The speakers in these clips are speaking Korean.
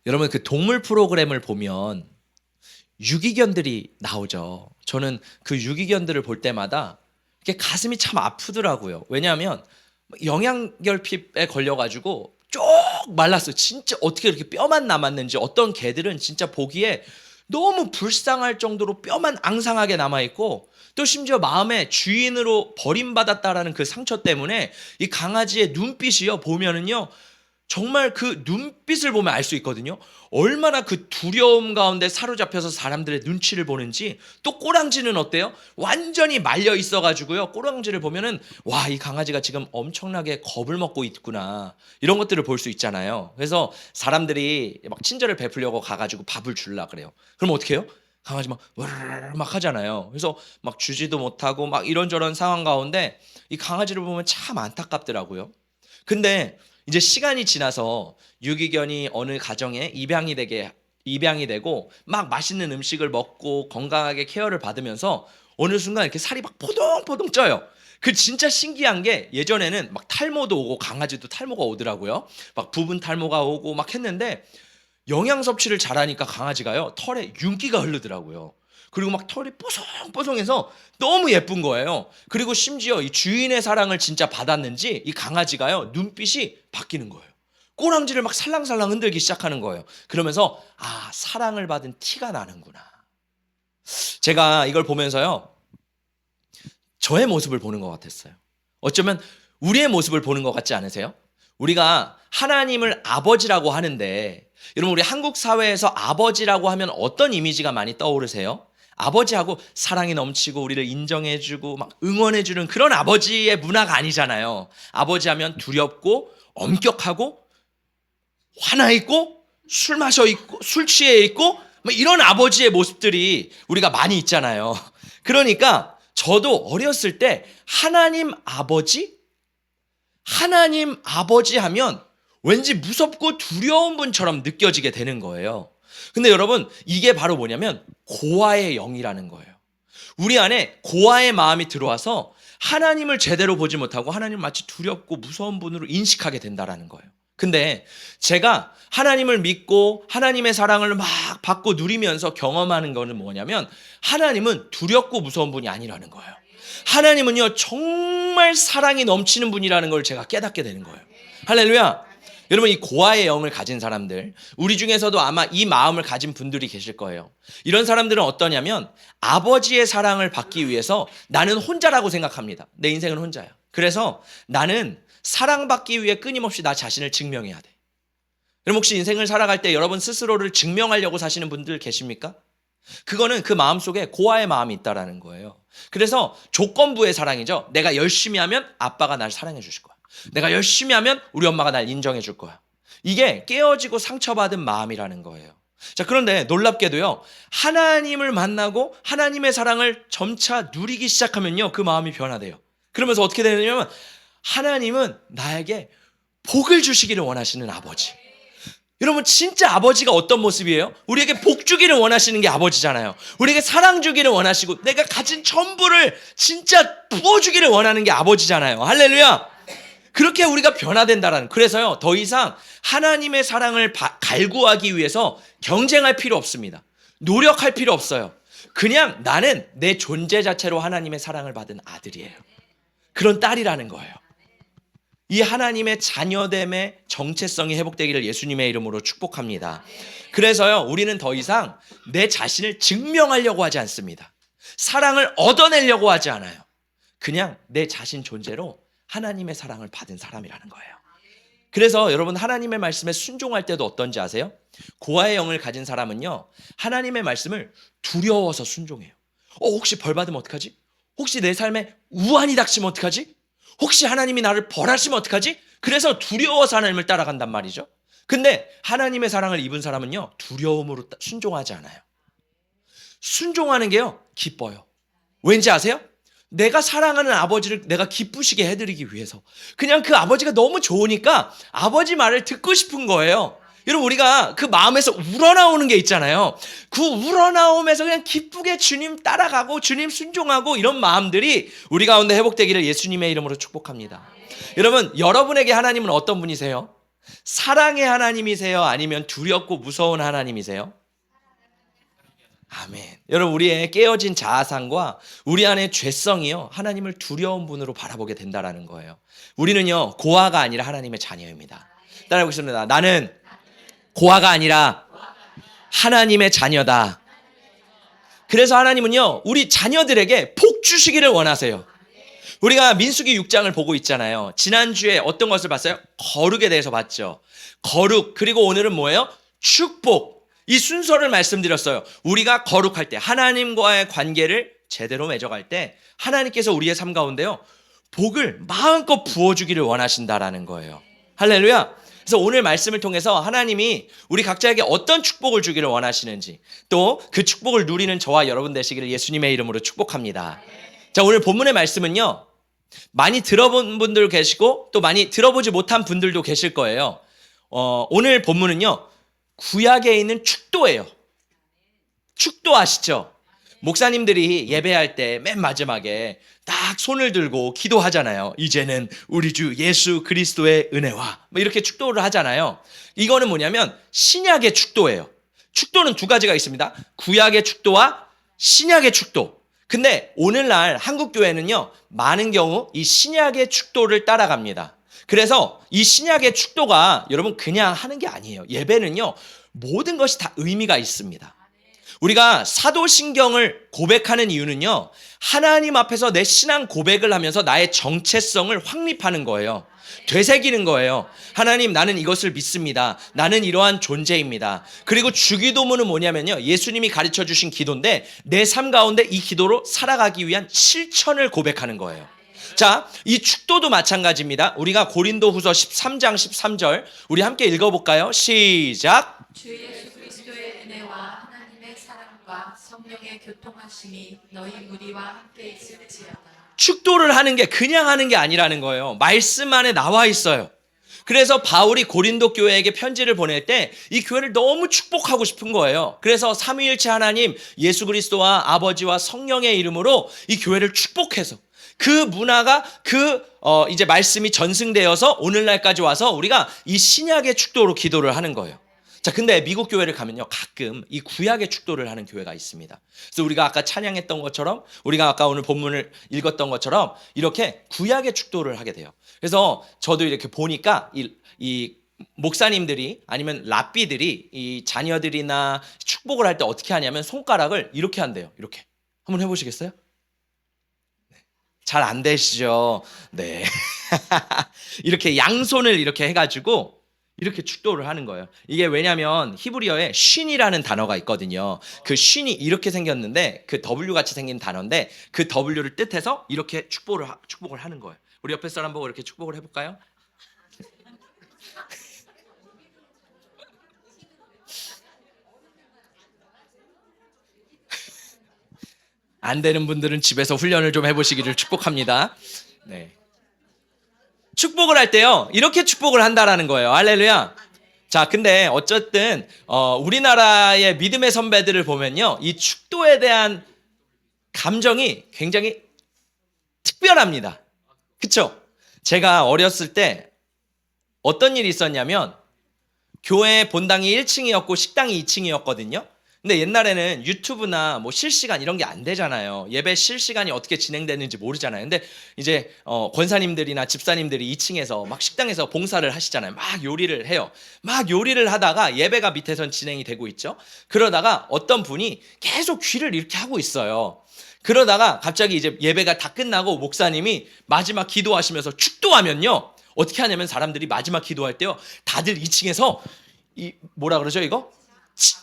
여러분 그 동물 프로그램을 보면 유기견들이 나오죠. 저는 그 유기견들을 볼 때마다 이렇게 가슴이 참 아프더라고요. 왜냐하면 영양결핍에 걸려가지고 쭉 말랐어요. 진짜 어떻게 이렇게 뼈만 남았는지 어떤 개들은 진짜 보기에 너무 불쌍할 정도로 뼈만 앙상하게 남아있고 또 심지어 마음에 주인으로 버림받았다라는 그 상처 때문에 이 강아지의 눈빛이요 보면은요 정말 그 눈빛을 보면 알 수 있거든요. 얼마나 그 두려움 가운데 사로잡혀서 사람들의 눈치를 보는지. 또 꼬랑지는 어때요? 완전히 말려 있어가지고요. 꼬랑지를 보면은 와, 이 강아지가 지금 엄청나게 겁을 먹고 있구나. 이런 것들을 볼 수 있잖아요. 그래서 사람들이 막 친절을 베풀려고 가가지고 밥을 줄라 그래요. 그럼 어떻게 해요? 강아지 막 으르르 막 하잖아요. 그래서 막 주지도 못하고 막 이런저런 상황 가운데 이 강아지를 보면 참 안타깝더라고요. 근데 이제 시간이 지나서 유기견이 어느 가정에 입양이 되고 막 맛있는 음식을 먹고 건강하게 케어를 받으면서 어느 순간 이렇게 살이 막 포동포동 쪄요. 그 진짜 신기한 게 예전에는 막 탈모도 오고 강아지도 탈모가 오더라고요. 막 부분 탈모가 오고 막 했는데 영양 섭취를 잘하니까 강아지가요 털에 윤기가 흐르더라고요. 그리고 막 털이 뽀송뽀송해서 너무 예쁜 거예요. 그리고 심지어 이 주인의 사랑을 진짜 받았는지 이 강아지가요 눈빛이 바뀌는 거예요. 꼬랑지를 막 살랑살랑 흔들기 시작하는 거예요. 그러면서 아, 사랑을 받은 티가 나는구나. 제가 이걸 보면서요 저의 모습을 보는 것 같았어요. 어쩌면 우리의 모습을 보는 것 같지 않으세요? 우리가 하나님을 아버지라고 하는데 여러분 우리 한국 사회에서 아버지라고 하면 어떤 이미지가 많이 떠오르세요? 아버지하고 사랑이 넘치고 우리를 인정해주고 막 응원해주는 그런 아버지의 문화가 아니잖아요. 아버지 하면 두렵고 엄격하고 화나 있고 술 마셔 있고 술 취해 있고 뭐 이런 아버지의 모습들이 우리가 많이 있잖아요. 그러니까 저도 어렸을 때 하나님 아버지 하면 왠지 무섭고 두려운 분처럼 느껴지게 되는 거예요. 근데 여러분 이게 바로 뭐냐면 고아의 영이라는 거예요. 우리 안에 고아의 마음이 들어와서 하나님을 제대로 보지 못하고 하나님을 마치 두렵고 무서운 분으로 인식하게 된다라는 거예요. 근데 제가 하나님을 믿고 하나님의 사랑을 막 받고 누리면서 경험하는 거는 뭐냐면 하나님은 두렵고 무서운 분이 아니라는 거예요. 하나님은요 정말 사랑이 넘치는 분이라는 걸 제가 깨닫게 되는 거예요. 할렐루야. 여러분 이 고아의 영을 가진 사람들, 우리 중에서도 아마 이 마음을 가진 분들이 계실 거예요. 이런 사람들은 어떠냐면 아버지의 사랑을 받기 위해서 나는 혼자라고 생각합니다. 내 인생은 혼자야. 그래서 나는 사랑받기 위해 끊임없이 나 자신을 증명해야 돼. 그럼 혹시 인생을 살아갈 때 여러분 스스로를 증명하려고 사시는 분들 계십니까? 그거는 그 마음속에 고아의 마음이 있다라는 거예요. 그래서 조건부의 사랑이죠. 내가 열심히 하면 아빠가 날 사랑해 주실 거야. 내가 열심히 하면 우리 엄마가 날 인정해 줄 거야. 이게 깨어지고 상처받은 마음이라는 거예요. 자, 그런데 놀랍게도요. 하나님을 만나고 하나님의 사랑을 점차 누리기 시작하면요. 그 마음이 변화돼요. 그러면서 어떻게 되냐면 하나님은 나에게 복을 주시기를 원하시는 아버지. 여러분 진짜 아버지가 어떤 모습이에요? 우리에게 복 주기를 원하시는 게 아버지잖아요. 우리에게 사랑 주기를 원하시고 내가 가진 전부를 진짜 부어주기를 원하는 게 아버지잖아요. 할렐루야. 그렇게 우리가 변화된다라는. 그래서요 더 이상 하나님의 사랑을 갈구하기 위해서 경쟁할 필요 없습니다. 노력할 필요 없어요. 그냥 나는 내 존재 자체로 하나님의 사랑을 받은 아들이에요. 그런 딸이라는 거예요. 이 하나님의 자녀됨의 정체성이 회복되기를 예수님의 이름으로 축복합니다. 그래서요 우리는 더 이상 내 자신을 증명하려고 하지 않습니다. 사랑을 얻어내려고 하지 않아요. 그냥 내 자신 존재로 하나님의 사랑을 받은 사람이라는 거예요. 그래서 여러분 하나님의 말씀에 순종할 때도 어떤지 아세요? 고아의 영을 가진 사람은요 하나님의 말씀을 두려워서 순종해요. 혹시 벌 받으면 어떡하지? 혹시 내 삶에 우환이 닥치면 어떡하지? 혹시 하나님이 나를 벌하시면 어떡하지? 그래서 두려워서 하나님을 따라간단 말이죠. 근데 하나님의 사랑을 입은 사람은요 두려움으로 순종하지 않아요. 순종하는 게요 기뻐요. 왠지 아세요? 내가 사랑하는 아버지를 내가 기쁘시게 해드리기 위해서. 그냥 그 아버지가 너무 좋으니까 아버지 말을 듣고 싶은 거예요. 여러분 우리가 그 마음에서 우러나오는 게 있잖아요. 그 우러나오면서 그냥 기쁘게 주님 따라가고 주님 순종하고 이런 마음들이 우리 가운데 회복되기를 예수님의 이름으로 축복합니다. 여러분 여러분에게 하나님은 어떤 분이세요? 사랑의 하나님이세요? 아니면 두렵고 무서운 하나님이세요? 아멘. 여러분, 우리의 깨어진 자아상과 우리 안의 죄성이요, 하나님을 두려운 분으로 바라보게 된다라는 거예요. 우리는요, 고아가 아니라 하나님의 자녀입니다. 따라해보겠습니다. 나는 고아가 아니라 하나님의 자녀다. 그래서 하나님은요, 우리 자녀들에게 복 주시기를 원하세요. 우리가 민수기 6장을 보고 있잖아요. 지난주에 어떤 것을 봤어요? 거룩에 대해서 봤죠. 거룩, 그리고 오늘은 뭐예요? 축복. 이 순서를 말씀드렸어요. 우리가 거룩할 때, 하나님과의 관계를 제대로 맺어갈 때 하나님께서 우리의 삶 가운데요, 복을 마음껏 부어주기를 원하신다라는 거예요. 할렐루야. 그래서 오늘 말씀을 통해서 하나님이 우리 각자에게 어떤 축복을 주기를 원하시는지, 또 그 축복을 누리는 저와 여러분 되시기를 예수님의 이름으로 축복합니다. 자, 오늘 본문의 말씀은요, 많이 들어본 분들 계시고 또 많이 들어보지 못한 분들도 계실 거예요. 오늘 본문은요, 구약에 있는 축도예요. 축도 아시죠? 목사님들이 예배할 때 맨 마지막에 딱 손을 들고 기도하잖아요. 이제는 우리 주 예수 그리스도의 은혜와, 뭐 이렇게 축도를 하잖아요. 이거는 뭐냐면 신약의 축도예요. 축도는 두 가지가 있습니다. 구약의 축도와 신약의 축도. 근데 오늘날 한국 교회는요, 많은 경우 이 신약의 축도를 따라갑니다. 그래서 이 신약의 축도가 여러분 그냥 하는 게 아니에요. 예배는요, 모든 것이 다 의미가 있습니다. 우리가 사도신경을 고백하는 이유는요, 하나님 앞에서 내 신앙 고백을 하면서 나의 정체성을 확립하는 거예요. 되새기는 거예요. 하나님, 나는 이것을 믿습니다. 나는 이러한 존재입니다. 그리고 주기도문은 뭐냐면요, 예수님이 가르쳐 주신 기도인데 내 삶 가운데 이 기도로 살아가기 위한 실천을 고백하는 거예요. 자, 이 축도도 마찬가지입니다. 우리가 고린도후서 13장 13절 우리 함께 읽어볼까요? 시작. 주 예수 그리스도의 은혜와 하나님의 사랑과 성령의 교통하심이 너희 무리와 함께 있을지어다. 축도를 하는 게 그냥 하는 게 아니라는 거예요. 말씀 안에 나와 있어요. 그래서 바울이 고린도 교회에게 편지를 보낼 때 이 교회를 너무 축복하고 싶은 거예요. 그래서 삼위일체 하나님 예수 그리스도와 아버지와 성령의 이름으로 이 교회를 축복해서 그 문화가 이제 말씀이 전승되어서 오늘날까지 와서 우리가 이 신약의 축도로 기도를 하는 거예요. 자, 근데 미국 교회를 가면요, 가끔 이 구약의 축도를 하는 교회가 있습니다. 그래서 우리가 아까 찬양했던 것처럼, 우리가 아까 오늘 본문을 읽었던 것처럼 이렇게 구약의 축도를 하게 돼요. 그래서 저도 이렇게 보니까 이 목사님들이 아니면 랍비들이 이 자녀들이나 축복을 할 때 어떻게 하냐면 손가락을 이렇게 한대요. 이렇게. 한번 해보시겠어요? 잘 안 되시죠? 네. 이렇게 양손을 이렇게 해가지고 이렇게 축도를 하는 거예요. 이게 왜냐면 히브리어에 쉰이라는 단어가 있거든요. 그 쉰이 이렇게 생겼는데 그 W 같이 생긴 단어인데 그 W를 뜻해서 이렇게 축복을 하는 거예요. 우리 옆에 사람 보고 이렇게 축복을 해볼까요? 안 되는 분들은 집에서 훈련을 좀 해보시기를 축복합니다. 네. 축복을 할 때요, 이렇게 축복을 한다라는 거예요. 할렐루야. 자, 근데 어쨌든 우리나라의 믿음의 선배들을 보면요, 이 축도에 대한 감정이 굉장히 특별합니다. 그쵸? 제가 어렸을 때 어떤 일이 있었냐면, 교회 본당이 1층이었고 식당이 2층이었거든요. 근데 옛날에는 유튜브나 뭐 실시간 이런 게 안 되잖아요. 예배 실시간이 어떻게 진행되는지 모르잖아요. 근데 이제 권사님들이나 집사님들이 2층에서 막 식당에서 봉사를 하시잖아요. 막 요리를 해요. 막 요리를 하다가 예배가 밑에선 진행이 되고 있죠. 그러다가 어떤 분이 계속 귀를 이렇게 하고 있어요. 그러다가 갑자기 이제 예배가 다 끝나고 목사님이 마지막 기도하시면서 축도하면요, 어떻게 하냐면 사람들이 마지막 기도할 때요, 다들 2층에서 이 뭐라 그러죠, 이거?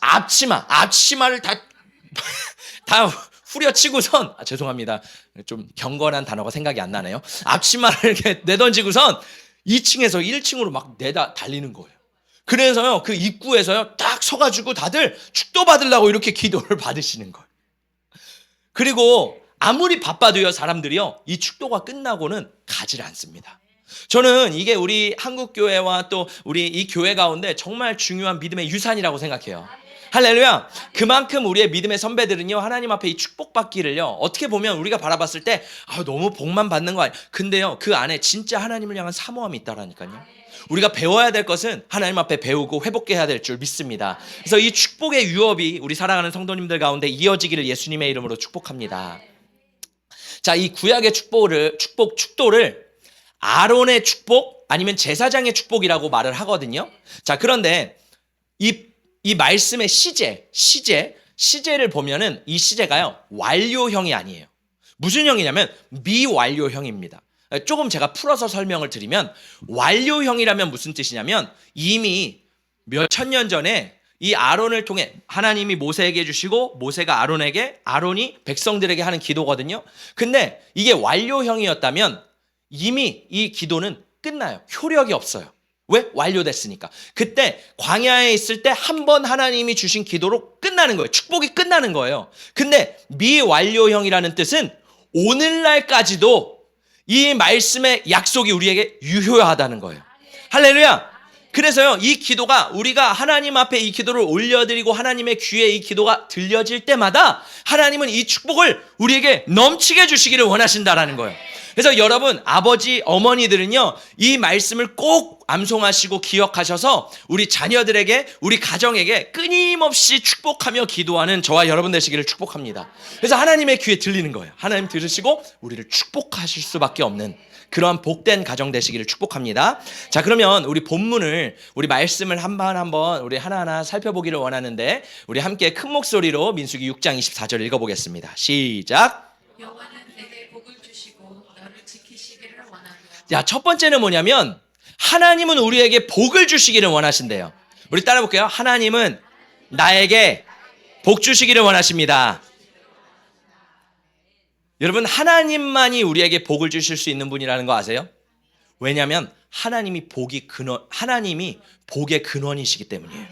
앞치마를 다 후려치고선, 죄송합니다. 좀 경건한 단어가 생각이 안 나네요. 앞치마를 이렇게 내던지고선 2층에서 1층으로 막 내다 달리는 거예요. 그래서요, 그 입구에서요, 딱 서가지고 다들 축도 받으려고 이렇게 기도를 받으시는 거예요. 그리고 아무리 바빠도요, 사람들이요, 이 축도가 끝나고는 가지를 않습니다. 저는 이게 우리 한국교회와 또 우리 이 교회 가운데 정말 중요한 믿음의 유산이라고 생각해요. 할렐루야. 그만큼 우리의 믿음의 선배들은요, 하나님 앞에 이 축복받기를요, 어떻게 보면 우리가 바라봤을 때 너무 복만 받는 거 아니에요. 근데요, 그 안에 진짜 하나님을 향한 사모함이 있다라니까요. 우리가 배워야 될 것은 하나님 앞에 배우고 회복해야 될 줄 믿습니다. 그래서 이 축복의 유업이 우리 사랑하는 성도님들 가운데 이어지기를 예수님의 이름으로 축복합니다. 자, 이 구약의 축도를 아론의 축복 아니면 제사장의 축복이라고 말을 하거든요. 자, 그런데 이 말씀의 시제를 보면은 이 시제가요, 완료형이 아니에요. 무슨 형이냐면 미완료형입니다. 조금 제가 풀어서 설명을 드리면, 완료형이라면 무슨 뜻이냐면 이미 몇 천 년 전에 이 아론을 통해 하나님이 모세에게 주시고 모세가 아론에게, 아론이 백성들에게 하는 기도거든요. 근데 이게 완료형이었다면 이미 이 기도는 끝나요. 효력이 없어요. 왜? 완료됐으니까. 그때 광야에 있을 때 한 번 하나님이 주신 기도로 끝나는 거예요. 축복이 끝나는 거예요. 근데 미완료형이라는 뜻은 오늘날까지도 이 말씀의 약속이 우리에게 유효하다는 거예요. 할렐루야. 그래서요, 이 기도가 우리가 하나님 앞에 이 기도를 올려드리고 하나님의 귀에 이 기도가 들려질 때마다 하나님은 이 축복을 우리에게 넘치게 주시기를 원하신다라는 거예요. 그래서 여러분, 아버지, 어머니들은요, 이 말씀을 꼭 암송하시고 기억하셔서 우리 자녀들에게, 우리 가정에게 끊임없이 축복하며 기도하는 저와 여러분 되시기를 축복합니다. 그래서 하나님의 귀에 들리는 거예요. 하나님 들으시고 우리를 축복하실 수밖에 없는 그러한 복된 가정 되시기를 축복합니다. 자, 그러면 우리 본문을, 우리 말씀을 한번 우리 하나하나 살펴보기를 원하는데, 우리 함께 큰 목소리로 민수기 6장 24절 읽어보겠습니다. 시작. 여호와는 내게 복을 주시고 너를 지키시기를 원하노라. 자, 첫 번째는 뭐냐면 하나님은 우리에게 복을 주시기를 원하신대요. 우리 따라 볼게요. 하나님은 나에게 복 주시기를 원하십니다. 여러분, 하나님만이 우리에게 복을 주실 수 있는 분이라는 거 아세요? 왜냐하면 하나님이 복의 근원이시기 때문이에요.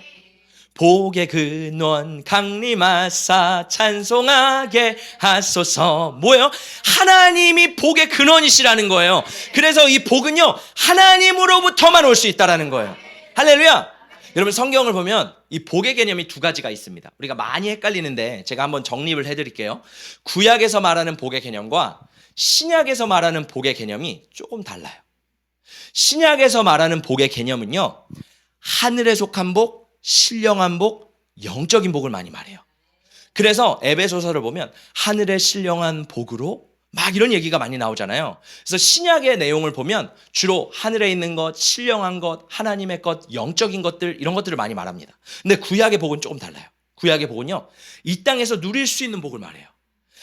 복의 근원 강림하사 찬송하게 하소서. 뭐예요? 하나님이 복의 근원이시라는 거예요. 그래서 이 복은요, 하나님으로부터만 올 수 있다라는 거예요. 할렐루야. 여러분, 성경을 보면 이 복의 개념이 두 가지가 있습니다. 우리가 많이 헷갈리는데 제가 한번 정립을 해드릴게요. 구약에서 말하는 복의 개념과 신약에서 말하는 복의 개념이 조금 달라요. 신약에서 말하는 복의 개념은요, 하늘에 속한 복, 신령한 복, 영적인 복을 많이 말해요. 그래서 에베소서를 보면 하늘에 신령한 복으로 막 이런 얘기가 많이 나오잖아요. 그래서 신약의 내용을 보면 주로 하늘에 있는 것, 신령한 것, 하나님의 것, 영적인 것들, 이런 것들을 많이 말합니다. 근데 구약의 복은 조금 달라요. 구약의 복은요, 이 땅에서 누릴 수 있는 복을 말해요.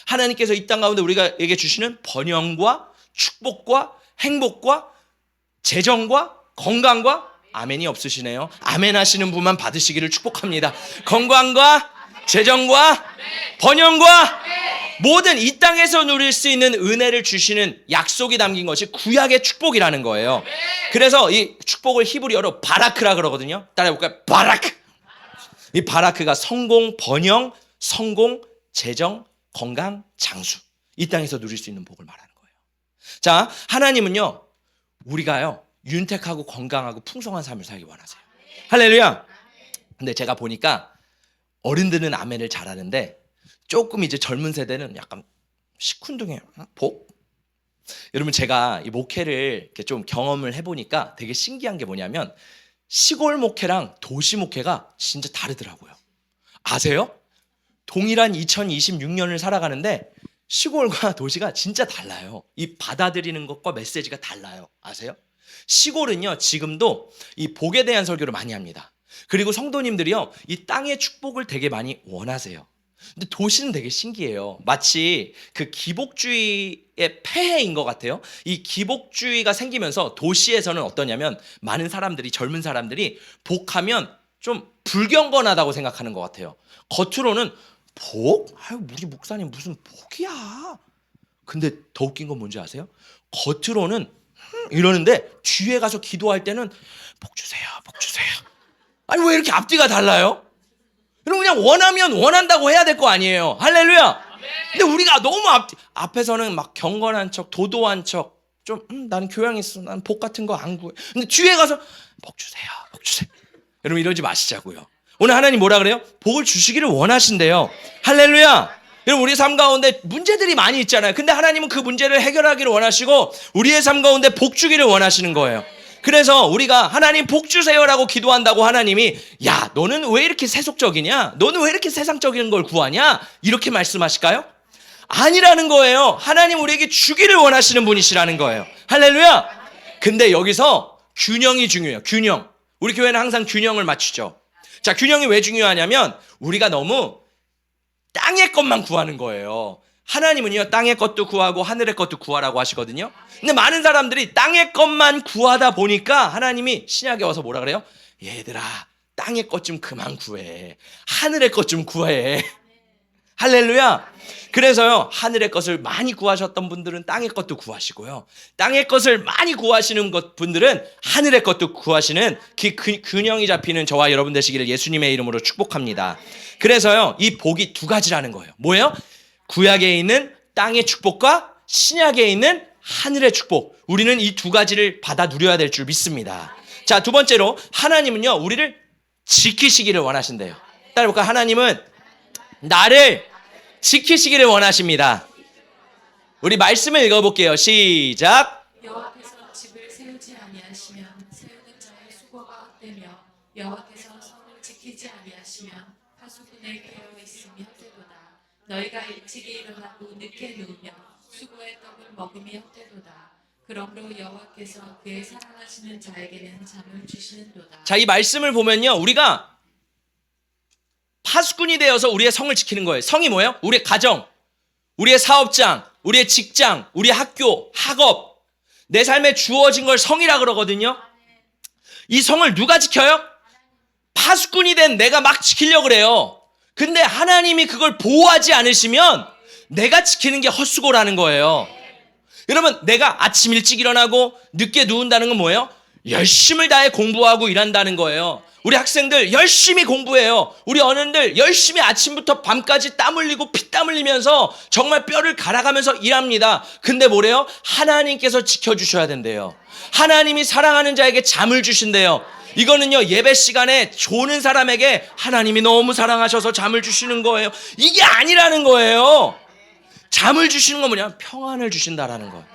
하나님께서 이 땅 가운데 우리에게 주시는 번영과 축복과 행복과 재정과 건강과, 아멘이 없으시네요. 아멘 하시는 분만 받으시기를 축복합니다. 건강과 재정과 번영과 모든 이 땅에서 누릴 수 있는 은혜를 주시는 약속이 담긴 것이 구약의 축복이라는 거예요. 그래서 이 축복을 히브리어로 바라크라 그러거든요. 따라해볼까요? 바라크. 이 바라크가 성공, 번영, 성공, 재정, 건강, 장수, 이 땅에서 누릴 수 있는 복을 말하는 거예요. 자, 하나님은요, 우리가요, 윤택하고 건강하고 풍성한 삶을 살기 원하세요. 할렐루야. 근데 제가 보니까 어른들은 아멘을 잘하는데 조금 이제 젊은 세대는 약간 시큰둥해요. 복? 여러분, 제가 이 목회를 이렇게 좀 경험을 해보니까 되게 신기한 게 뭐냐면 시골 목회랑 도시 목회가 진짜 다르더라고요. 아세요? 동일한 2026년을 살아가는데 시골과 도시가 진짜 달라요. 이 받아들이는 것과 메시지가 달라요. 아세요? 시골은요, 지금도 이 복에 대한 설교를 많이 합니다. 그리고 성도님들이요, 이 땅의 축복을 되게 많이 원하세요. 근데 도시는 되게 신기해요. 마치 그 기복주의의 폐해인 것 같아요. 이 기복주의가 생기면서 도시에서는 어떠냐면 많은 사람들이, 젊은 사람들이 복하면 좀 불경건하다고 생각하는 것 같아요. 겉으로는 복? 아유, 우리 목사님 무슨 복이야. 근데 더 웃긴 건 뭔지 아세요? 겉으로는 이러는데 뒤에 가서 기도할 때는 복 주세요, 복 주세요. 아니, 왜 이렇게 앞뒤가 달라요? 여러분, 그냥 원하면 원한다고 해야 될 거 아니에요. 할렐루야. 근데 우리가 너무 앞에서는 막 경건한 척, 도도한 척, 좀 나는 교양 있어. 난 복 같은 거 안 구해. 근데 뒤에 가서 복 주세요. 복 주세요. 여러분 이러지 마시자고요. 오늘 하나님 뭐라 그래요? 복을 주시기를 원하신대요. 할렐루야. 여러분 우리 삶 가운데 문제들이 많이 있잖아요. 근데 하나님은 그 문제를 해결하기를 원하시고 우리의 삶 가운데 복 주기를 원하시는 거예요. 그래서 우리가 하나님 복 주세요라고 기도한다고 하나님이 야 너는 왜 이렇게 세속적이냐? 너는 왜 이렇게 세상적인 걸 구하냐? 이렇게 말씀하실까요? 아니라는 거예요. 하나님 우리에게 주기를 원하시는 분이시라는 거예요. 할렐루야. 근데 여기서 균형이 중요해요. 균형. 우리 교회는 항상 균형을 맞추죠. 자, 균형이 왜 중요하냐면 우리가 너무 땅의 것만 구하는 거예요. 하나님은요 땅의 것도 구하고 하늘의 것도 구하라고 하시거든요. 근데 많은 사람들이 땅의 것만 구하다 보니까 하나님이 신약에 와서 뭐라 그래요? 얘들아 땅의 것 좀 그만 구해. 하늘의 것 좀 구해. 할렐루야. 그래서요 하늘의 것을 많이 구하셨던 분들은 땅의 것도 구하시고요, 땅의 것을 많이 구하시는 분들은 하늘의 것도 구하시는 그 균형이 잡히는 저와 여러분 되시기를 예수님의 이름으로 축복합니다. 그래서요 이 복이 두 가지라는 거예요. 뭐예요? 구약에 있는 땅의 축복과 신약에 있는 하늘의 축복. 우리는 이 두 가지를 받아 누려야 될 줄 믿습니다. 자, 두 번째로 하나님은요 우리를 지키시기를 원하신대요. 따라볼까요? 하나님은 나를 지키시기를 원하십니다. 우리 말씀을 읽어볼게요. 시작. 여호와께서 집을 세우지 아니하시면 세우는 자의 수고가 헛되며 여호와께서 성을 지키지 아니하시면 파수꾼의 깨어 있음이 헛되도다. 너희가 일찍이 일어나고 늦게 누우며 수고의 떡을 먹음이 헛되도다. 그러므로 여호와께서 그의 사랑하시는 자에게는 잠을 주시는도다. 자, 이 말씀을 보면요 우리가 파수꾼이 되어서 우리의 성을 지키는 거예요. 성이 뭐예요? 우리의 가정, 우리의 사업장, 우리의 직장, 우리의 학교, 학업, 내 삶에 주어진 걸 성이라 그러거든요. 이 성을 누가 지켜요? 파수꾼이 된 내가 막 지키려고 그래요. 근데 하나님이 그걸 보호하지 않으시면 내가 지키는 게 헛수고라는 거예요. 여러분 내가 아침 일찍 일어나고 늦게 누운다는 건 뭐예요? 열심을 다해 공부하고 일한다는 거예요. 우리 학생들 열심히 공부해요. 우리 어른들 열심히 아침부터 밤까지 땀 흘리고 피땀 흘리면서 정말 뼈를 갈아가면서 일합니다. 근데 뭐래요? 하나님께서 지켜주셔야 된대요. 하나님이 사랑하는 자에게 잠을 주신대요. 이거는요 예배 시간에 조는 사람에게 하나님이 너무 사랑하셔서 잠을 주시는 거예요. 이게 아니라는 거예요. 잠을 주시는 건 뭐냐? 평안을 주신다라는 거예요.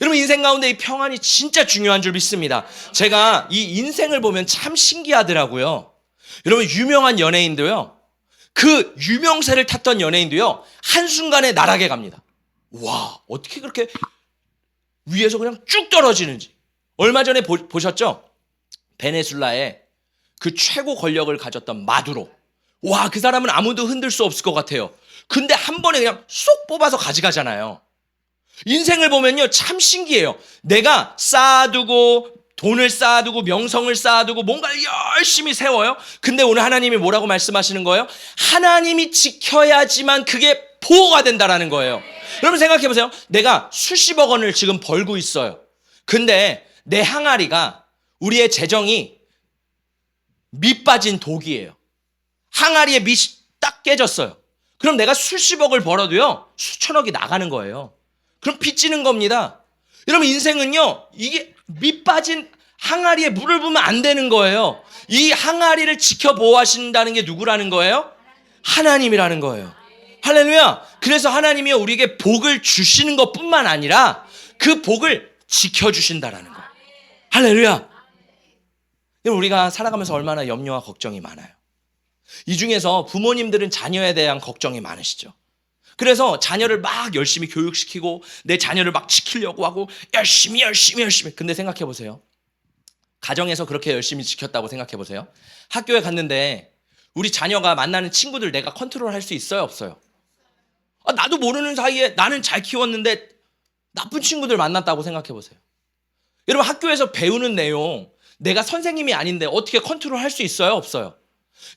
여러분 인생 가운데 이 평안이 진짜 중요한 줄 믿습니다. 제가 이 인생을 보면 참 신기하더라고요. 여러분 유명한 연예인도요, 그 유명세를 탔던 연예인도요 한순간에 나락에 갑니다. 와 어떻게 그렇게 위에서 그냥 쭉 떨어지는지. 얼마 전에 보셨죠? 베네수엘라의 그 최고 권력을 가졌던 마두로. 와 그 사람은 아무도 흔들 수 없을 것 같아요. 근데 한 번에 그냥 쏙 뽑아서 가져가잖아요. 인생을 보면요 참 신기해요. 내가 쌓아두고 돈을 쌓아두고 명성을 쌓아두고 뭔가를 열심히 세워요. 근데 오늘 하나님이 뭐라고 말씀하시는 거예요? 하나님이 지켜야지만 그게 보호가 된다라는 거예요. 여러분 생각해 보세요. 내가 수십억 원을 지금 벌고 있어요. 근데 내 항아리가, 우리의 재정이 밑 빠진 독이에요. 항아리에 밑이 딱 깨졌어요. 그럼 내가 수십억을 벌어도요 수천억이 나가는 거예요. 그럼 빚지는 겁니다. 여러분 인생은요 이게 밑 빠진 항아리에 물을 부으면 안 되는 거예요. 이 항아리를 지켜 보호하신다는 게 누구라는 거예요? 하나님이라는 거예요. 할렐루야. 그래서 하나님이 우리에게 복을 주시는 것뿐만 아니라 그 복을 지켜주신다라는 거예요. 할렐루야. 우리가 살아가면서 얼마나 염려와 걱정이 많아요. 이 중에서 부모님들은 자녀에 대한 걱정이 많으시죠. 그래서 자녀를 막 열심히 교육시키고 내 자녀를 막 지키려고 하고 열심히. 근데 생각해 보세요. 가정에서 그렇게 열심히 지켰다고 생각해 보세요. 학교에 갔는데 우리 자녀가 만나는 친구들 내가 컨트롤할 수 있어요, 없어요? 나도 모르는 사이에 나는 잘 키웠는데 나쁜 친구들 만났다고 생각해 보세요. 여러분 학교에서 배우는 내용 내가 선생님이 아닌데 어떻게 컨트롤할 수 있어요, 없어요?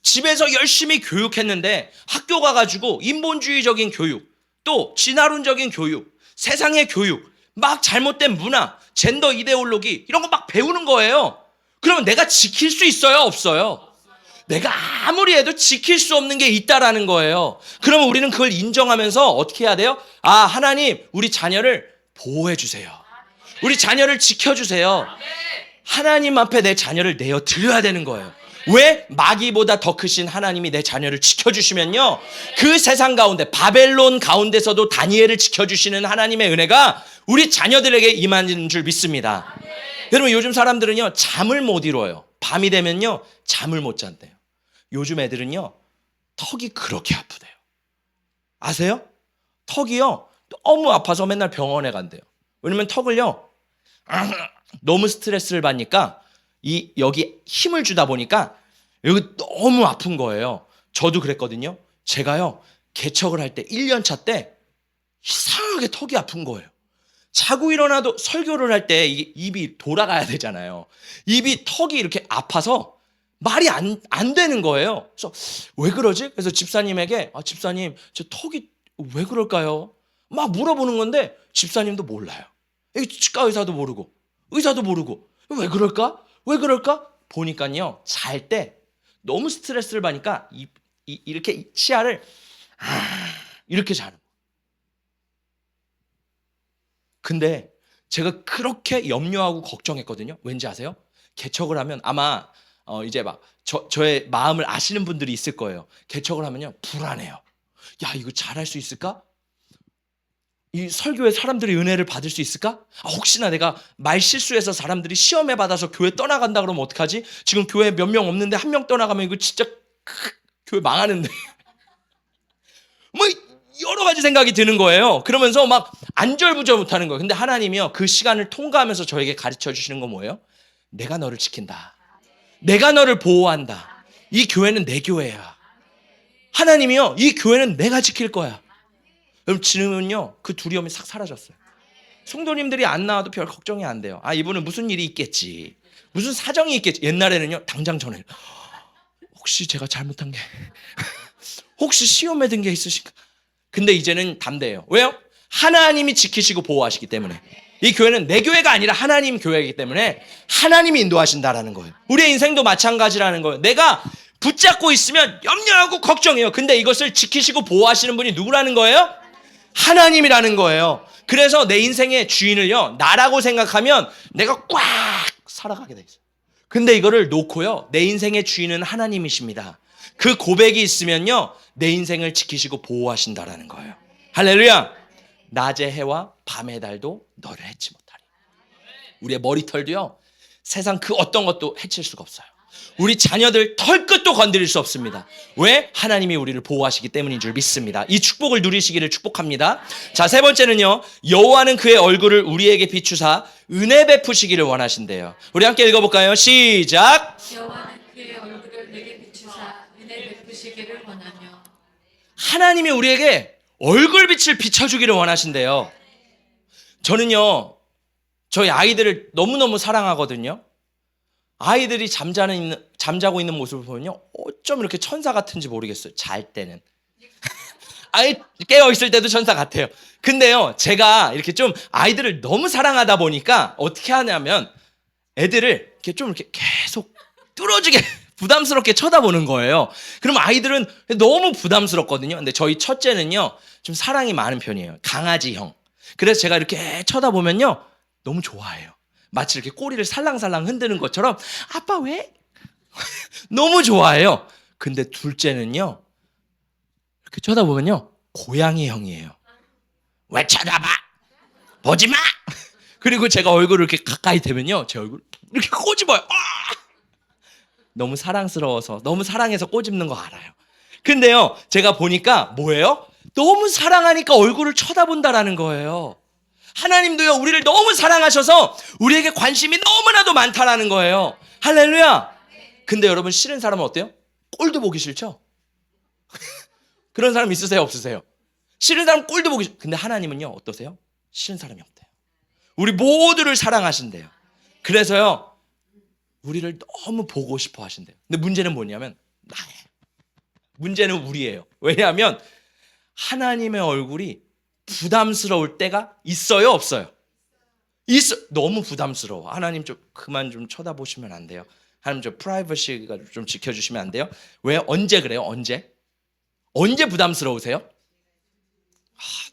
집에서 열심히 교육했는데 학교 가가지고 인본주의적인 교육, 또 진화론적인 교육, 세상의 교육, 막 잘못된 문화, 젠더 이데올로기 이런 거 막 배우는 거예요. 그러면 내가 지킬 수 있어요, 없어요? 내가 아무리 해도 지킬 수 없는 게 있다라는 거예요. 그러면 우리는 그걸 인정하면서 어떻게 해야 돼요? 하나님 우리 자녀를 보호해 주세요. 우리 자녀를 지켜주세요. 하나님 앞에 내 자녀를 내어 드려야 되는 거예요. 왜? 마귀보다 더 크신 하나님이 내 자녀를 지켜주시면요, 그 세상 가운데 바벨론 가운데서도 다니엘을 지켜주시는 하나님의 은혜가 우리 자녀들에게 임하는 줄 믿습니다. 여러분, 요즘 사람들은요 잠을 못 이뤄요. 밤이 되면요 잠을 못 잔대요. 요즘 애들은요 턱이 그렇게 아프대요. 아세요? 턱이요 너무 아파서 맨날 병원에 간대요. 왜냐면 턱을요 너무 스트레스를 받으니까 여기 힘을 주다 보니까 여기 너무 아픈 거예요. 저도 그랬거든요. 제가요 개척을 할 때 1년 차 때 이상하게 턱이 아픈 거예요. 자고 일어나도 설교를 할 때 입이 돌아가야 되잖아요. 턱이 이렇게 아파서 말이 안 되는 거예요. 그래서 왜 그러지? 그래서 집사님에게 집사님 저 턱이 왜 그럴까요? 막 물어보는 건데 집사님도 몰라요. 치과 의사도 모르고 왜 그럴까? 왜 그럴까? 보니까요 잘 때 너무 스트레스를 받으니까 이렇게 치아를 이렇게 자는 거예요. 근데 제가 그렇게 염려하고 걱정했거든요. 왠지 아세요? 개척을 하면 아마 이제 막 저의 마음을 아시는 분들이 있을 거예요. 개척을 하면요 불안해요. 야, 이거 잘할 수 있을까? 이 설교에 사람들이 은혜를 받을 수 있을까? 혹시나 내가 말 실수해서 사람들이 시험에 받아서 교회 떠나간다 그러면 어떡하지? 지금 교회 몇 명 없는데 한 명 떠나가면 이거 진짜 교회 망하는데. 뭐 여러 가지 생각이 드는 거예요. 그러면서 막 안절부절 못하는 거예요. 근데 하나님이요 그 시간을 통과하면서 저에게 가르쳐 주시는 건 뭐예요? 내가 너를 지킨다. 내가 너를 보호한다. 이 교회는 내 교회야. 하나님이요 이 교회는 내가 지킬 거야. 그럼 지금은요 그 두려움이 싹 사라졌어요. 성도님들이 안 나와도 별 걱정이 안 돼요. 이분은 무슨 일이 있겠지, 무슨 사정이 있겠지. 옛날에는요 당장 전해. 혹시 제가 잘못한 게 혹시 시험에 든 게 있으신가? 근데 이제는 담대해요. 왜요? 하나님이 지키시고 보호하시기 때문에. 이 교회는 내 교회가 아니라 하나님 교회이기 때문에 하나님이 인도하신다라는 거예요. 우리의 인생도 마찬가지라는 거예요. 내가 붙잡고 있으면 염려하고 걱정해요. 근데 이것을 지키시고 보호하시는 분이 누구라는 거예요? 하나님이라는 거예요. 그래서 내 인생의 주인을요 나라고 생각하면 내가 꽉 살아가게 돼 있어요. 근데 이거를 놓고요 내 인생의 주인은 하나님이십니다. 그 고백이 있으면요 내 인생을 지키시고 보호하신다라는 거예요. 할렐루야. 낮의 해와 밤의 달도 너를 해치 못하리. 우리의 머리털도요 세상 그 어떤 것도 해칠 수가 없어요. 우리 자녀들 털끝도 건드릴 수 없습니다. 왜? 하나님이 우리를 보호하시기 때문인 줄 믿습니다. 이 축복을 누리시기를 축복합니다. 자, 세 번째는요 여호와는 그의 얼굴을 우리에게 비추사 은혜 베푸시기를 원하신대요. 우리 함께 읽어볼까요? 시작. 여호와는 그의 얼굴을 내게 비추사 은혜 베푸시기를 원하며. 하나님이 우리에게 얼굴빛을 비춰주기를 원하신대요. 저는요 저희 아이들을 너무너무 사랑하거든요. 아이들이 잠자고 있는 모습을 보면요 어쩜 이렇게 천사 같은지 모르겠어요. 잘 때는 아이 깨어 있을 때도 천사 같아요. 근데요 제가 이렇게 좀 아이들을 너무 사랑하다 보니까 어떻게 하냐면 애들을 이렇게 좀 이렇게 계속 뚫어지게 부담스럽게 쳐다보는 거예요. 그럼 아이들은 너무 부담스럽거든요. 근데 저희 첫째는요 좀 사랑이 많은 편이에요. 강아지형. 그래서 제가 이렇게 쳐다보면요 너무 좋아해요. 마치 이렇게 꼬리를 살랑살랑 흔드는 것처럼 아빠 왜? 너무 좋아해요. 근데 둘째는요 이렇게 쳐다보면요 고양이형이에요. 왜 쳐다봐? 보지 마. 그리고 제가 얼굴을 이렇게 가까이 대면요 제 얼굴 이렇게 꼬집어요. 너무 사랑스러워서, 너무 사랑해서 꼬집는 거 알아요. 근데요 제가 보니까 뭐예요? 너무 사랑하니까 얼굴을 쳐다본다라는 거예요. 하나님도요 우리를 너무 사랑하셔서 우리에게 관심이 너무나도 많다라는 거예요. 할렐루야. 근데 여러분 싫은 사람은 어때요? 꼴도 보기 싫죠? 그런 사람 있으세요? 없으세요? 싫은 사람 꼴도 보기 싫. 근데 하나님은요 어떠세요? 싫은 사람이 없대요. 우리 모두를 사랑하신대요. 그래서요 우리를 너무 보고 싶어 하신대요. 근데 문제는 뭐냐면 나예요. 문제는 우리예요. 왜냐하면 하나님의 얼굴이 부담스러울 때가 있어요, 없어요? 있어. 너무 부담스러워. 하나님 좀 그만 좀 쳐다보시면 안 돼요? 하나님 좀 프라이버시가 좀 지켜주시면 안 돼요? 왜? 언제 그래요? 언제 부담스러우세요?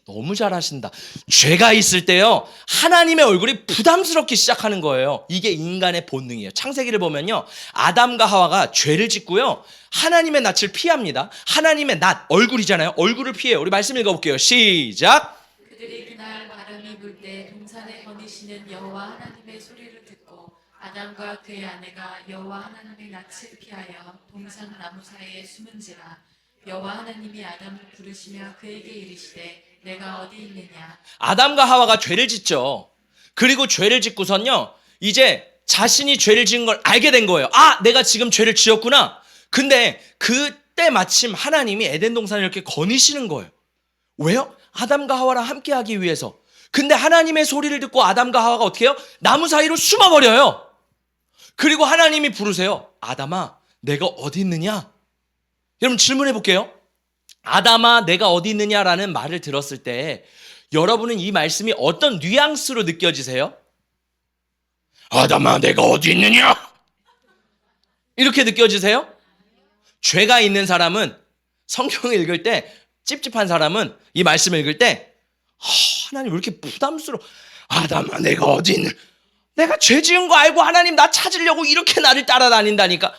너무 잘하신다. 죄가 있을 때요, 하나님의 얼굴이 부담스럽기 시작하는 거예요. 이게 인간의 본능이에요. 창세기를 보면요, 아담과 하와가 죄를 짓고요, 하나님의 낯을 피합니다. 하나님의 낯, 얼굴이잖아요. 얼굴을 피해요. 우리 말씀 읽어볼게요. 시작. 그들이 그날 바람이 불 때 동산에 거니시는 여호와 하나님의 소리를 듣고 아담과 그의 아내가 여호와 하나님의 낯을 피하여 동산 나무 사이에 숨은지라. 여호와 하나님이 아담을 부르시며 그에게 이르시되 내가 어디 있느냐. 아담과 하와가 죄를 짓죠. 그리고 죄를 짓고선요, 이제 자신이 죄를 지은 걸 알게 된 거예요. 아, 내가 지금 죄를 지었구나. 근데 그때 마침 하나님이 에덴 동산을 이렇게 거니시는 거예요. 왜요? 아담과 하와랑 함께 하기 위해서. 근데 하나님의 소리를 듣고 아담과 하와가 어떻게 해요? 나무 사이로 숨어버려요. 그리고 하나님이 부르세요. 아담아, 내가 어디 있느냐? 여러분 질문해 볼게요. 아담아, 내가 어디 있느냐라는 말을 들었을 때 여러분은 이 말씀이 어떤 뉘앙스로 느껴지세요? 아담아, 내가 어디 있느냐? 이렇게 느껴지세요? 죄가 있는 사람은, 성경을 읽을 때 찝찝한 사람은 이 말씀을 읽을 때 하나님 왜 이렇게 부담스러워? 아담아, 내가 어디 있느? 내가 죄 지은 거 알고 하나님 나 찾으려고 이렇게 나를 따라다닌다니까.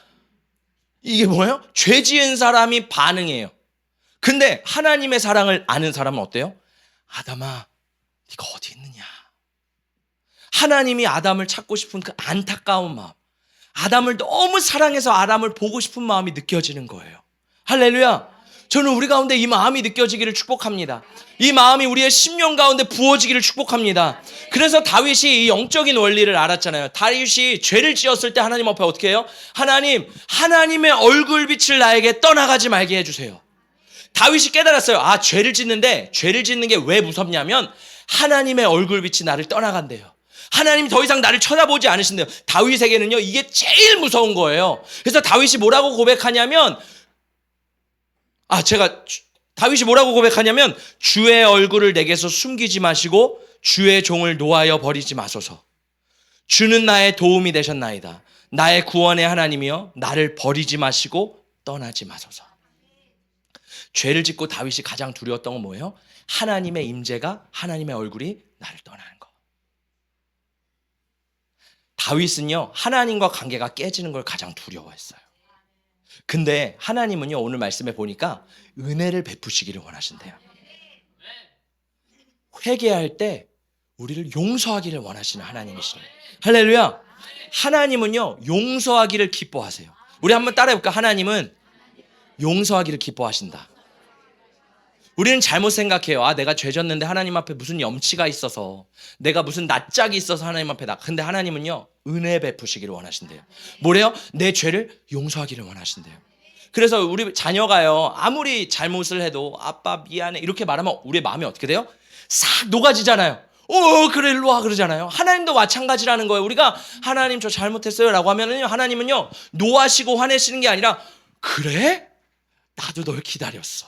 이게 뭐예요? 죄 지은 사람이 반응해요. 근데 하나님의 사랑을 아는 사람은 어때요? 아담아, 네가 어디 있느냐? 하나님이 아담을 찾고 싶은 그 안타까운 마음, 아담을 너무 사랑해서 아담을 보고 싶은 마음이 느껴지는 거예요. 할렐루야. 저는 우리 가운데 이 마음이 느껴지기를 축복합니다. 이 마음이 우리의 심령 가운데 부어지기를 축복합니다. 그래서 다윗이 이 영적인 원리를 알았잖아요. 다윗이 죄를 지었을 때 하나님 앞에 어떻게 해요? 하나님, 하나님의 얼굴빛을 나에게 떠나가지 말게 해주세요. 다윗이 깨달았어요. 아, 죄를 짓는데 죄를 짓는 게 왜 무섭냐면 하나님의 얼굴빛이 나를 떠나간대요. 하나님 더 이상 나를 쳐다보지 않으신대요. 다윗에게는요, 이게 제일 무서운 거예요. 그래서 다윗이 뭐라고 고백하냐면, 다윗이 뭐라고 고백하냐면, 주의 얼굴을 내게서 숨기지 마시고 주의 종을 노하여 버리지 마소서. 주는 나의 도움이 되셨나이다. 나의 구원의 하나님이여, 나를 버리지 마시고 떠나지 마소서. 죄를 짓고 다윗이 가장 두려웠던 건 뭐예요? 하나님의 임재가, 하나님의 얼굴이 나를 떠나는 거. 다윗은요, 하나님과 관계가 깨지는 걸 가장 두려워했어요. 근데 하나님은요, 오늘 말씀에 보니까 은혜를 베푸시기를 원하신대요. 회개할 때 우리를 용서하기를 원하시는 하나님이시네요. 할렐루야. 하나님은요, 용서하기를 기뻐하세요. 우리 한번 따라해볼까? 하나님은 용서하기를 기뻐하신다. 우리는 잘못 생각해요. 아, 내가 죄 졌는데 하나님 앞에 무슨 염치가 있어서, 내가 무슨 낯짝이 있어서 하나님 앞에 근데 하나님은요, 은혜 베푸시기를 원하신대요. 뭐래요? 내 죄를 용서하기를 원하신대요. 그래서 우리 자녀가요, 아무리 잘못을 해도 아빠 미안해 이렇게 말하면 우리의 마음이 어떻게 돼요? 싹 녹아지잖아요. 그래, 일로 와 그러잖아요. 하나님도 마찬가지라는 거예요. 우리가 하나님 저 잘못했어요 라고 하면은요, 하나님은요, 노하시고 화내시는 게 아니라, 그래? 나도 널 기다렸어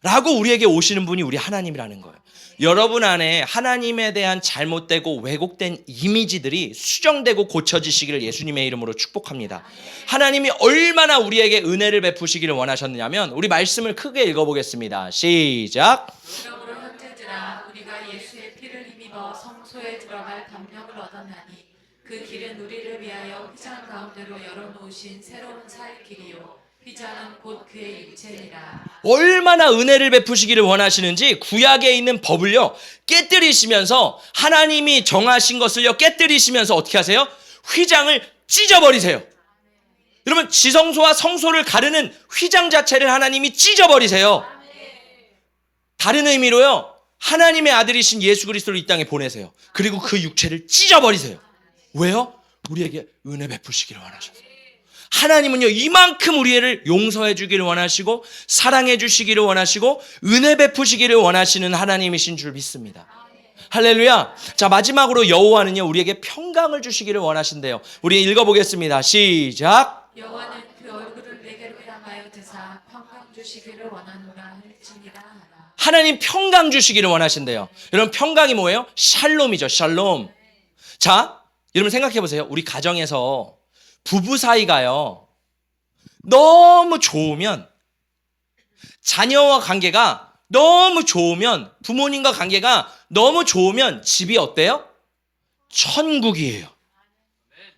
라고 우리에게 오시는 분이 우리 하나님이라는 거예요. 여러분 안에 하나님에 대한 잘못되고 왜곡된 이미지들이 수정되고 고쳐지시기를 예수님의 이름으로 축복합니다. 하나님이 얼마나 우리에게 은혜를 베푸시기를 원하셨느냐면, 우리 말씀을 크게 읽어보겠습니다. 시작. 그러므로 형제들아, 우리가 예수의 피를 힘입어 성소에 들어갈 담력을 얻었나니 그 길은 우리를 위하여 휘장 가운데로 열어놓으신 새로운 살 길이요 휘장은 곧 그의 육체니라. 얼마나 은혜를 베푸시기를 원하시는지 구약에 있는 법을요, 깨뜨리시면서, 하나님이 정하신 것을요, 깨뜨리시면서 어떻게 하세요? 휘장을 찢어버리세요. 여러분, 지성소와 성소를 가르는 휘장 자체를 하나님이 찢어버리세요. 다른 의미로요, 하나님의 아들이신 예수 그리스도를 이 땅에 보내세요. 그리고 그 육체를 찢어버리세요. 왜요? 우리에게 은혜 베푸시기를 원하셔서. 하나님은요, 이만큼 우리를 용서해 주기를 원하시고 사랑해 주시기를 원하시고 은혜 베푸시기를 원하시는 하나님이신 줄 믿습니다. 할렐루야. 자, 마지막으로 여호와는요, 우리에게 평강을 주시기를 원하신대요. 우리 읽어보겠습니다. 시작. 여호와는 그 얼굴을 내게로 향하여 드사 평강 주시기를 원하노라 할지니라 하라. 하나님 평강 주시기를 원하신대요. 여러분, 평강이 뭐예요? 샬롬이죠. 샬롬. 자, 여러분 생각해 보세요. 우리 가정에서 부부 사이가요, 너무 좋으면 자녀와 관계가 너무 좋으면, 부모님과 관계가 너무 좋으면 집이 어때요? 천국이에요.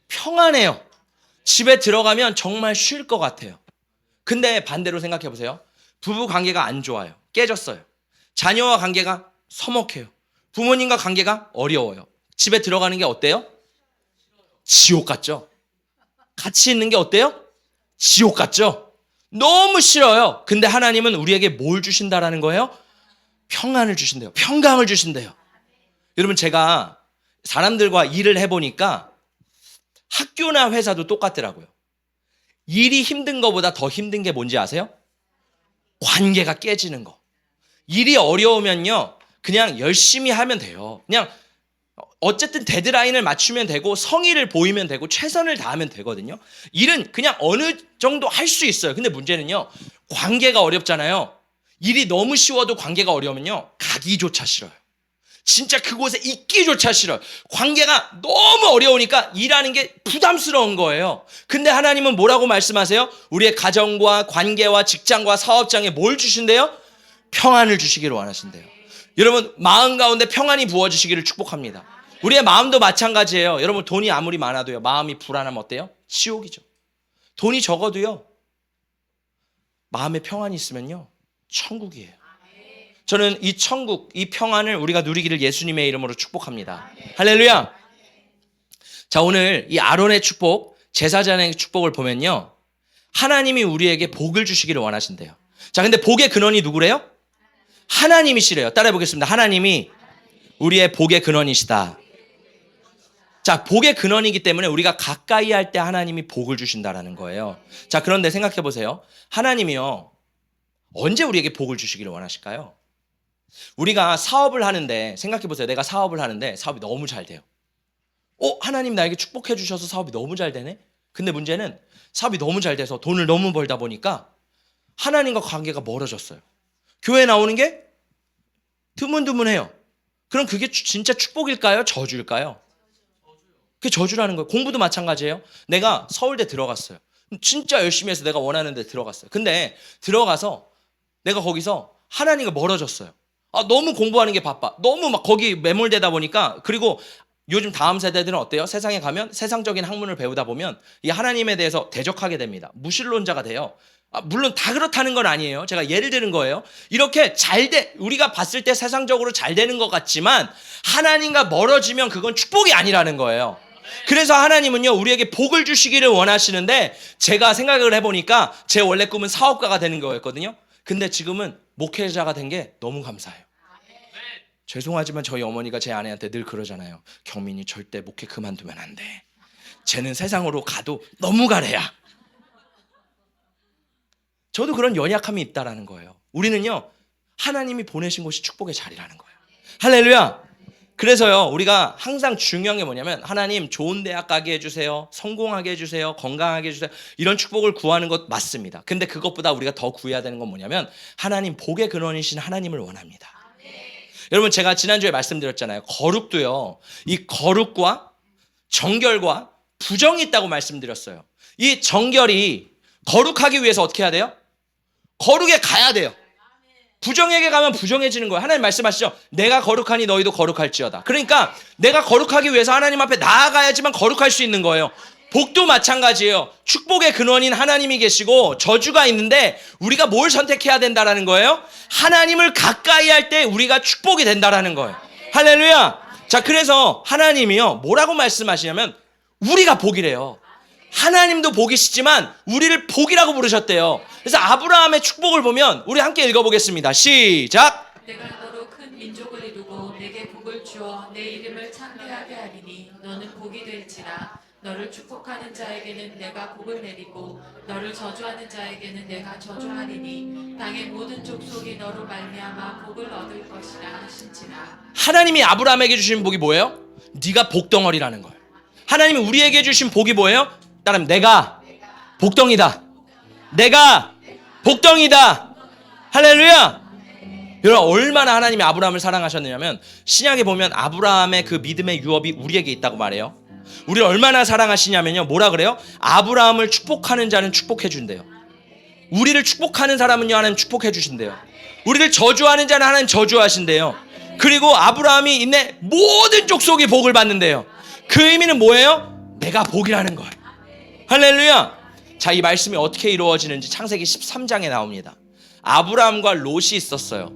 평안해요. 집에 들어가면 정말 쉴 것 같아요. 근데 반대로 생각해 보세요. 부부 관계가 안 좋아요. 깨졌어요. 자녀와 관계가 서먹해요. 부모님과 관계가 어려워요. 집에 들어가는 게 어때요? 지옥 같죠? 같이 있는 게 어때요? 지옥 같죠? 너무 싫어요. 근데 하나님은 우리에게 뭘 주신다라는 거예요? 평안을 주신대요. 평강을 주신대요. 여러분, 제가 사람들과 일을 해보니까 학교나 회사도 똑같더라고요. 일이 힘든 것보다 더 힘든 게 뭔지 아세요? 관계가 깨지는 거. 일이 어려우면요, 그냥 열심히 하면 돼요. 그냥 어쨌든 데드라인을 맞추면 되고 성의를 보이면 되고 최선을 다하면 되거든요. 일은 그냥 어느 정도 할 수 있어요. 근데 문제는요, 관계가 어렵잖아요. 일이 너무 쉬워도 관계가 어려우면요, 가기조차 싫어요. 진짜 그곳에 있기조차 싫어요. 관계가 너무 어려우니까 일하는 게 부담스러운 거예요. 근데 하나님은 뭐라고 말씀하세요? 우리의 가정과 관계와 직장과 사업장에 뭘 주신대요? 평안을 주시기를 원하신대요. 여러분, 마음 가운데 평안이 부어지시기를 축복합니다. 우리의 마음도 마찬가지예요. 여러분, 돈이 아무리 많아도요, 마음이 불안하면 어때요? 지옥이죠. 돈이 적어도요, 마음에 평안이 있으면요, 천국이에요. 저는 이 천국, 이 평안을 우리가 누리기를 예수님의 이름으로 축복합니다. 할렐루야. 자, 오늘 이 아론의 축복, 제사장의 축복을 보면요, 하나님이 우리에게 복을 주시기를 원하신대요. 자, 근데 복의 근원이 누구래요? 하나님이시래요. 따라해 보겠습니다. 하나님이 우리의 복의 근원이시다. 자, 복의 근원이기 때문에 우리가 가까이 할 때 하나님이 복을 주신다라는 거예요. 자, 그런데 생각해 보세요. 하나님이요, 언제 우리에게 복을 주시기를 원하실까요? 우리가 사업을 하는데, 생각해 보세요. 내가 사업을 하는데 사업이 너무 잘 돼요. 하나님 나에게 축복해 주셔서 사업이 너무 잘 되네? 근데 문제는 사업이 너무 잘 돼서 돈을 너무 벌다 보니까 하나님과 관계가 멀어졌어요. 교회 나오는 게 드문드문해요. 그럼 그게 진짜 축복일까요? 저주일까요? 그게 저주라는 거예요. 공부도 마찬가지예요. 내가 서울대 들어갔어요. 진짜 열심히 해서 내가 원하는 데 들어갔어요. 근데 들어가서 내가 거기서 하나님과 멀어졌어요. 너무 공부하는 게 바빠. 너무 막 거기 매몰되다 보니까. 그리고 요즘 다음 세대들은 어때요? 세상에 가면 세상적인 학문을 배우다 보면 이 하나님에 대해서 대적하게 됩니다. 무신론자가 돼요. 물론 다 그렇다는 건 아니에요. 제가 예를 드는 거예요. 이렇게 우리가 봤을 때 세상적으로 잘 되는 것 같지만 하나님과 멀어지면 그건 축복이 아니라는 거예요. 그래서 하나님은요, 우리에게 복을 주시기를 원하시는데, 제가 생각을 해보니까 제 원래 꿈은 사업가가 되는 거였거든요. 근데 지금은 목회자가 된 게 너무 감사해요. 죄송하지만 저희 어머니가 제 아내한테 늘 그러잖아요. 경민이 절대 목회 그만두면 안 돼. 쟤는 세상으로 가도 너무 가래야. 저도 그런 연약함이 있다라는 거예요. 우리는요, 하나님이 보내신 곳이 축복의 자리라는 거예요. 할렐루야. 그래서요, 우리가 항상 중요한 게 뭐냐면, 하나님 좋은 대학 가게 해주세요, 성공하게 해주세요, 건강하게 해주세요, 이런 축복을 구하는 것 맞습니다. 근데 그것보다 우리가 더 구해야 되는 건 뭐냐면, 하나님 복의 근원이신 하나님을 원합니다. 여러분, 제가 지난주에 말씀드렸잖아요. 거룩도요, 이 거룩과 정결과 부정이 있다고 말씀드렸어요. 이 정결이 거룩하기 위해서 어떻게 해야 돼요? 거룩에 가야 돼요. 부정에게 가면 부정해지는 거예요. 하나님 말씀하시죠. 내가 거룩하니 너희도 거룩할지어다. 그러니까 내가 거룩하기 위해서 하나님 앞에 나아가야지만 거룩할 수 있는 거예요. 복도 마찬가지예요. 축복의 근원인 하나님이 계시고 저주가 있는데 우리가 뭘 선택해야 된다라는 거예요? 하나님을 가까이 할 때 우리가 축복이 된다라는 거예요. 할렐루야. 자, 그래서 하나님이요, 뭐라고 말씀하시냐면 우리가 복이래요. 하나님도 복이시지만 우리를 복이라고 부르셨대요. 그래서 아브라함의 축복을 보면 우리 함께 읽어보겠습니다. 시작. 내가 너로 큰 민족을 이루고 내게 복을 주어 내 이름을 창대하게 하리니 너는 복이 될지라. 너를 축복하는 자에게는 내가 복을 내리고 너를 저주하는 자에게는 내가 저주하리니 땅의 모든 족속이 너로 말미암아 복을 얻을 것이라 하신지라. 하나님이 아브라함에게 주신 복이 뭐예요? 네가 복덩어리라는 거예요. 하나님이 우리에게 주신 복이 뭐예요? 따라하면 내가 복덩이다. 내가 복덩이다. 할렐루야. 여러분, 얼마나 하나님이 아브라함을 사랑하셨느냐면 신약에 보면 아브라함의 그 믿음의 유업이 우리에게 있다고 말해요. 우리를 얼마나 사랑하시냐면요, 뭐라 그래요? 아브라함을 축복하는 자는 축복해 준대요. 우리를 축복하는 사람은요, 하나님 축복해 주신대요. 우리를 저주하는 자는 하나님 저주하신대요. 그리고 아브라함이 있네 모든 족속이 복을 받는데요. 그 의미는 뭐예요? 내가 복이라는 거예요. 할렐루야. 자, 이 말씀이 어떻게 이루어지는지 창세기 13장에 나옵니다. 아브라함과 롯이 있었어요.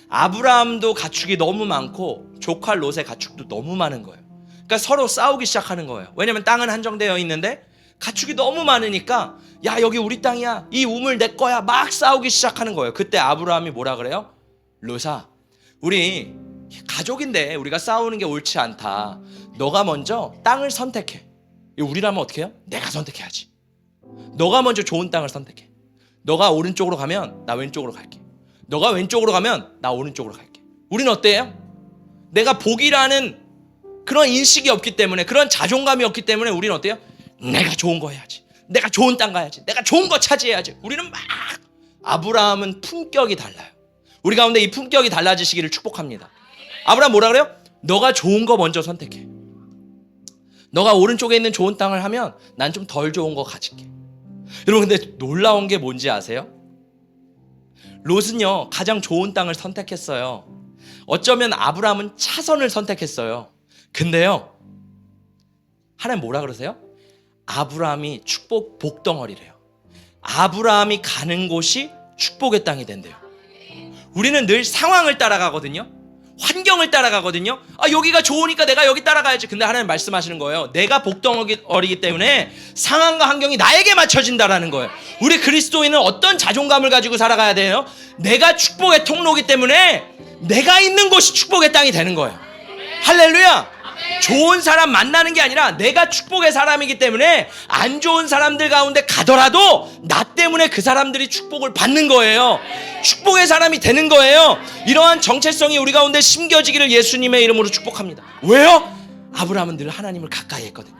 아브라함도 가축이 너무 많고 조카 롯의 가축도 너무 많은 거예요. 그러니까 서로 싸우기 시작하는 거예요. 왜냐면 땅은 한정되어 있는데 가축이 너무 많으니까 야, 여기 우리 땅이야, 이 우물 내 거야, 막 싸우기 시작하는 거예요. 그때 아브라함이 뭐라 그래요? 롯아, 우리 가족인데 우리가 싸우는 게 옳지 않다. 너가 먼저 땅을 선택해. 우리라면 어떻게 해요? 내가 선택해야지. 너가 먼저 좋은 땅을 선택해. 너가 오른쪽으로 가면 나 왼쪽으로 갈게. 너가 왼쪽으로 가면 나 오른쪽으로 갈게. 우리는 어때요? 내가 복이라는 그런 인식이 없기 때문에, 그런 자존감이 없기 때문에 우리는 어때요? 내가 좋은 거 해야지. 내가 좋은 땅 가야지. 내가 좋은 거 차지해야지. 우리는 막. 아브라함은 품격이 달라요. 우리 가운데 이 품격이 달라지시기를 축복합니다. 아브라함 뭐라 그래요? 너가 좋은 거 먼저 선택해. 너가 오른쪽에 있는 좋은 땅을 하면 난 좀 덜 좋은 거 가질게. 여러분, 근데 놀라운 게 뭔지 아세요? 롯은요 가장 좋은 땅을 선택했어요. 어쩌면 아브라함은 차선을 선택했어요. 근데요, 하나님 뭐라 그러세요? 아브라함이 축복 복덩어리래요. 아브라함이 가는 곳이 축복의 땅이 된대요. 우리는 늘 상황을 따라가거든요. 환경을 따라가거든요. 아, 여기가 좋으니까 내가 여기 따라가야지. 근데 하나님 말씀하시는 거예요. 내가 복덩어리이기 때문에 상황과 환경이 나에게 맞춰진다라는 거예요. 우리 그리스도인은 어떤 자존감을 가지고 살아가야 돼요? 내가 축복의 통로이기 때문에 내가 있는 곳이 축복의 땅이 되는 거예요. 할렐루야. 좋은 사람 만나는 게 아니라 내가 축복의 사람이기 때문에 안 좋은 사람들 가운데 가더라도 나 때문에 그 사람들이 축복을 받는 거예요. 축복의 사람이 되는 거예요. 이러한 정체성이 우리 가운데 심겨지기를 예수님의 이름으로 축복합니다. 왜요? 아브라함은 늘 하나님을 가까이 했거든요.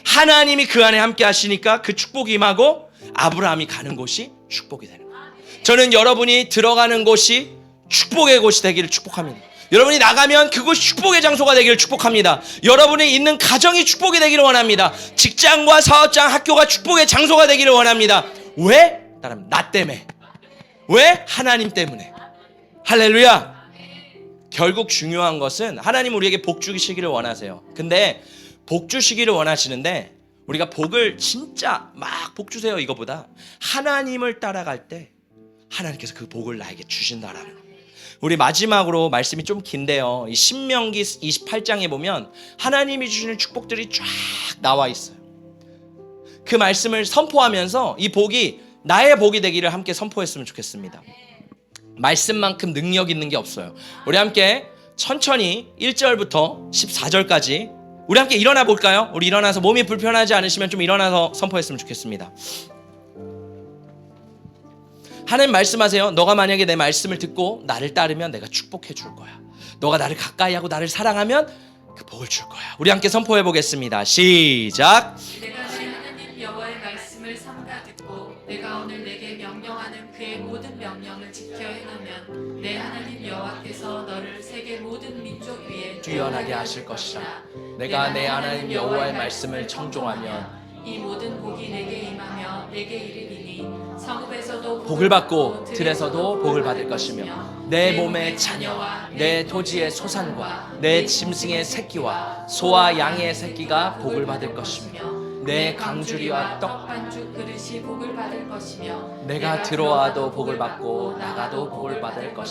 하나님이 그 안에 함께 하시니까 그 축복이 임하고 아브라함이 가는 곳이 축복이 되는 거예요. 저는 여러분이 들어가는 곳이 축복의 곳이 되기를 축복합니다. 여러분이 나가면 그곳이 축복의 장소가 되기를 축복합니다. 여러분이 있는 가정이 축복이 되기를 원합니다. 직장과 사업장, 학교가 축복의 장소가 되기를 원합니다. 왜? 나 때문에. 왜? 하나님 때문에. 할렐루야. 결국 중요한 것은 하나님 우리에게 복 주시기를 원하세요. 근데 복 주시기를 원하시는데 우리가 복을 진짜 막 복 주세요 이거보다 하나님을 따라갈 때 하나님께서 그 복을 나에게 주신다라는 거예요. 우리 마지막으로 말씀이 좀 긴데요. 이 신명기 28장에 보면 하나님이 주시는 축복들이 쫙 나와 있어요. 그 말씀을 선포하면서 이 복이 나의 복이 되기를 함께 선포했으면 좋겠습니다. 말씀만큼 능력 있는 게 없어요. 우리 함께 천천히 1절부터 14절까지 우리 함께 일어나 볼까요? 우리 일어나서 몸이 불편하지 않으시면 좀 일어나서 선포했으면 좋겠습니다. 하나님 말씀하세요. 너가 만약에 내 말씀을 듣고 나를 따르면 내가 축복해 줄 거야. 너가 나를 가까이 하고 나를 사랑하면 그 복을 줄 거야. 우리 함께 선포해 보겠습니다. 시작. 내가 내 하나님 여호와의 말씀을 삼가 듣고 내가 오늘 내게 명령하는 그의 모든 명령을 지켜 행하면 내 하나님 여호와께서 너를 세계 모든 민족 위에 뛰어나게 하실 것이라. 내가 내 하나님 여호와의 말씀을 청종하면 이 모든 복이 내게 임하며 내게 이르리니 성읍에서도 복을 받고 들에서도 복을 받을 것이며 내 몸의 자녀와 내 토지의 소산과 내 짐승의 새끼와 소와 양의 새끼가 복을 받을 것이며 내 강주리와 떡 반죽 그릇이 복을 받을 것이며 내가 들어와도 복을 받고 나가도 복을 받을 것이며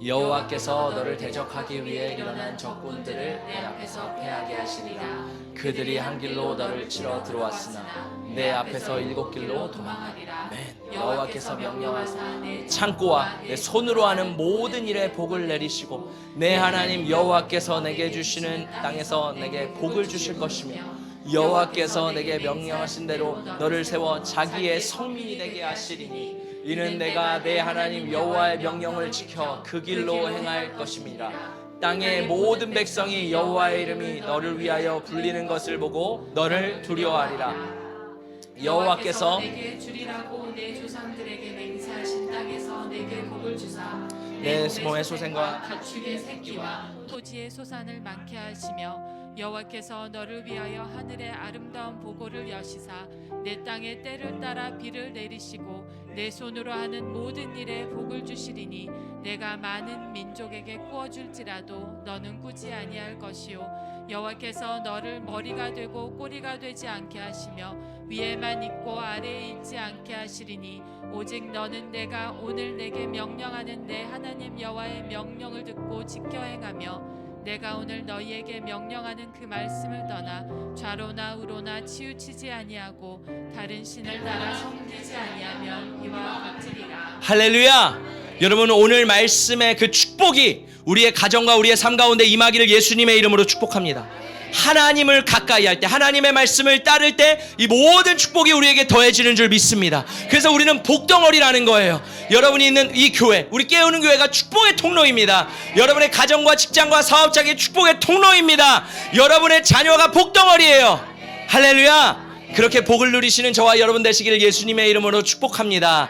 여호와께서 너를 대적하기 위해 일어난 적군들을 내 앞에서 패하게 하시리라. 그들이 한 길로 너를 치러 들어왔으나 내 앞에서 7길로 도망하리라. 여호와께서 명령하사 창고와 내 손으로 하는 모든 일에 복을 내리시고 내 하나님 여호와께서 내게 주시는 땅에서 내게 복을 주실 것이며 여호와께서 내게 명령하신 대로 너를 세워 자기의 성민이 되게 하시리니 이는 내가 내 하나님 여호와의 명령을 지켜 그 길로 행할 것임이라. 땅의 모든 백성이 여호와의 이름이 너를 위하여 불리는 것을 보고 너를 두려워하리라. 여호와께서 내게 주리라고 내 조상들에게 맹세하신 땅에서 내게 복을 주사 내 몸의 소생과 가축의 새끼와 토지의 소산을 많게 하시며 여호와께서 너를 위하여 하늘의 아름다운 보고를 여시사 내 땅에 때를 따라 비를 내리시고 내 손으로 하는 모든 일에 복을 주시리니 내가 많은 민족에게 꾸어줄지라도 너는 꾸지 아니할 것이요 여호와께서 너를 머리가 되고 꼬리가 되지 않게 하시며 위에만 있고 아래에 있지 않게 하시리니 오직 너는 내가 오늘 내게 명령하는 내 하나님 여호와의 명령을 듣고 지켜 행하며 내가 오늘 너희에게 명령하는 그 말씀을 떠나 좌로나 우로나 치우치지 아니하고 다른 신을 따라 섬기지 아니하면 이와 같으리라. 할렐루야. 여러분, 오늘 말씀의 그 축복이 우리의 가정과 우리의 삶 가운데 임하기를 예수님의 이름으로 축복합니다. 하나님을 가까이 할 때, 하나님의 말씀을 따를 때 이 모든 축복이 우리에게 더해지는 줄 믿습니다. 그래서 우리는 복덩어리라는 거예요. 여러분이 있는 이 교회, 우리 깨우는 교회가 축복의 통로입니다. 여러분의 가정과 직장과 사업장의 축복의 통로입니다. 여러분의 자녀가 복덩어리예요. 할렐루야. 그렇게 복을 누리시는 저와 여러분 되시기를 예수님의 이름으로 축복합니다.